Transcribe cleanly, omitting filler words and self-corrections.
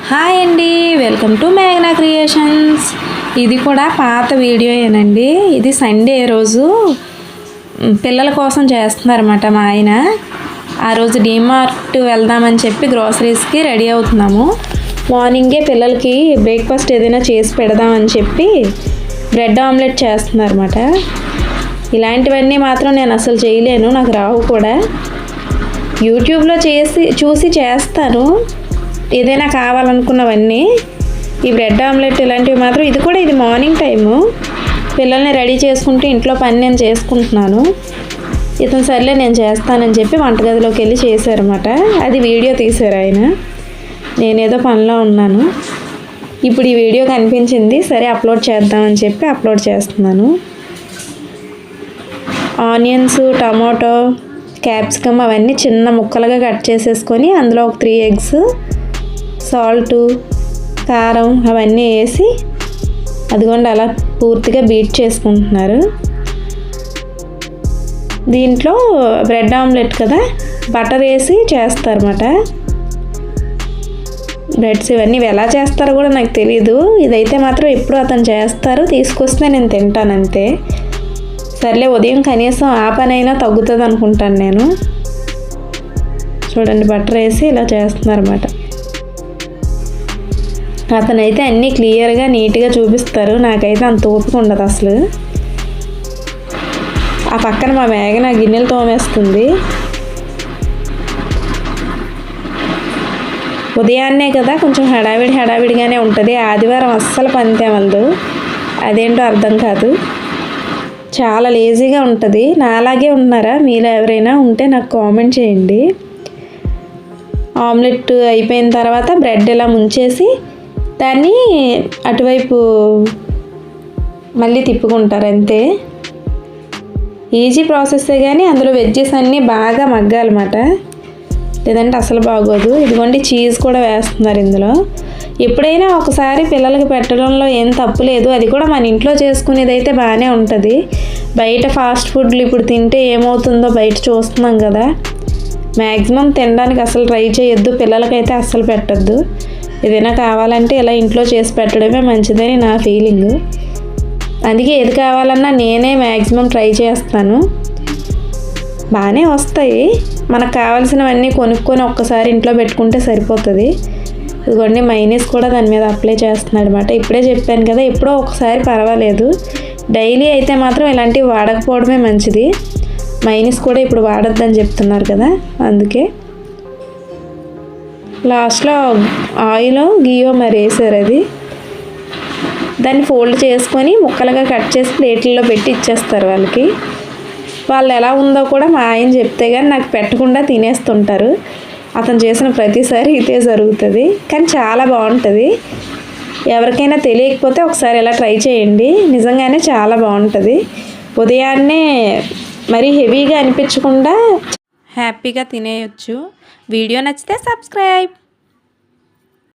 Hi అండి, welcome to మేఘనా creations. ఇది కూడా పాత వీడియోయేనండి. ఇది సండే రోజు పిల్లల కోసం చేస్తున్నారన్నమాట మా ఆయన. ఆ రోజు డీమార్ట్ వెళ్దామని చెప్పి గ్రోసరీస్కి రెడీ అవుతున్నాము. మార్నింగే పిల్లలకి బ్రేక్ఫాస్ట్ ఏదైనా చేసి పెడదామని చెప్పి బ్రెడ్ ఆమ్లెట్ చేస్తున్నారన్నమాట. ఇలాంటివన్నీ మాత్రం నేను అసలు చేయలేను, నాకు రావు కూడా. యూట్యూబ్లో చూసి చేస్తాను ఏదైనా కావాలనుకున్నవన్నీ. ఈ బ్రెడ్ ఆమ్లెట్ ఇలాంటివి మాత్రం ఇది మార్నింగ్ టైము. పిల్లల్ని రెడీ చేసుకుంటూ ఇంట్లో పని నేను చేసుకుంటున్నాను. ఇతను సర్లే నేను చేస్తానని చెప్పి వంటగదిలోకి వెళ్ళి చేశారన్నమాట. అది వీడియో తీశారు ఆయన. నేనేదో పనిలో ఉన్నాను. ఇప్పుడు ఈ వీడియో కనిపించింది, సరే అప్లోడ్ చేద్దామని చెప్పి అప్లోడ్ చేస్తున్నాను. ఆనియన్స్, టమాటో, క్యాప్సికమ్ అవన్నీ చిన్న ముక్కలుగా కట్ చేసేసుకొని అందులో ఒక 3 ఎగ్స్, సాల్టు, కారం అవన్నీ వేసి అదిగోండి అలా పూర్తిగా బీట్ చేసుకుంటున్నారు. దీంట్లో బ్రెడ్ ఆమ్లెట్ కదా, బటర్ వేసి చేస్తారన్నమాట. బ్రెడ్స్ ఇవన్నీ ఎలా చేస్తారో కూడా నాకు తెలీదు. ఇదైతే మాత్రం ఎప్పుడు అతను చేస్తారు, తీసుకొస్తే నేను తింటానంతే. సర్లే ఉదయం కనీసం ఆ పనైనా తగ్గుతుంది అనుకుంటాను నేను. చూడండి బటర్ వేసి ఇలా చేస్తున్నారన్నమాట. అతనైతే అన్నీ క్లియర్గా నీట్గా చూపిస్తారు, నాకైతే అంత ఓపిక ఉండదు అసలు. ఆ పక్కన మా మేఘన గిన్నెలు తోమేస్తుంది. ఉదయాన్నే కదా కొంచెం హడావిడిగానే ఉంటుంది. ఆదివారం అస్సలు పని తేమలదు, అదేంటో అర్థం కాదు. చాలా లేజీగా ఉంటుంది. నాలాగే ఉన్నారా మీలో ఎవరైనా ఉంటే నాకు కామెంట్ చేయండి. ఆమ్లెట్ అయిపోయిన తర్వాత బ్రెడ్ ఇలా ముంచేసి దాన్ని అటువైపు మళ్ళీ తిప్పుకుంటారు అంతే. ఈజీ ప్రాసెస్సే కానీ అందులో వెజ్జెస్ అన్నీ బాగా మగ్గాలన్నమాట, లేదంటే అసలు బాగోదు. ఇదిగోండి చీజ్ కూడా వేస్తున్నారు ఇందులో. ఎప్పుడైనా ఒకసారి పిల్లలకి పెట్టడంలో ఏం తప్పు లేదు, అది కూడా మన ఇంట్లో చేసుకునేది అయితే బాగానే ఉంటుంది. బయట ఫాస్ట్ ఫుడ్లు ఇప్పుడు తింటే ఏమవుతుందో బయట చూస్తున్నాం కదా. మ్యాక్సిమం తినడానికి అసలు ట్రై చేయొద్దు, పిల్లలకైతే అస్సలు పెట్టద్దు. ఏదైనా కావాలంటే ఇలా ఇంట్లో చేసి పెట్టడమే మంచిదని నా ఫీలింగ్. అందుకే ఏది కావాలన్నా నేనే మ్యాక్సిమం ట్రై చేస్తాను. బాగానే వస్తాయి. మనకు కావాల్సినవన్నీ కొనుక్కొని ఒక్కసారి ఇంట్లో పెట్టుకుంటే సరిపోతుంది. ఇదిగోండి మైనీస్ కూడా దాని మీద అప్లై చేస్తున్నాడు అనమాట. ఇప్పుడే చెప్పాను కదా, ఎప్పుడో ఒకసారి పర్వాలేదు. డైలీ అయితే మాత్రం ఇలాంటివి వాడకపోవడమే మంచిది. మైనీస్ కూడా ఇప్పుడు వాడొద్దని చెప్తున్నారు కదా, అందుకే. లాస్ట్లో ఆయిల్ గీయో మరి వేసారు. అది దాన్ని ఫోల్డ్ చేసుకొని ముక్కలుగా కట్ చేసి ప్లేట్లలో పెట్టి ఇచ్చేస్తారు వాళ్ళకి. వాళ్ళు ఎలా ఉందో కూడా మా ఆయన చెప్తే కానీ నాకు పెట్టకుండా తినేస్తుంటారు. అతను చేసిన ప్రతిసారి ఇదే జరుగుతుంది, కానీ చాలా బాగుంటుంది. ఎవరికైనా తెలియకపోతే ఒకసారి ఇలా ట్రై చేయండి, నిజంగానే చాలా బాగుంటుంది. ఉదయాన్నే మరీ హెవీగా అనిపించకుండా హ్యాపీగా తినేయచ్చు. వీడియో నచ్చితే సబ్స్క్రైబ్.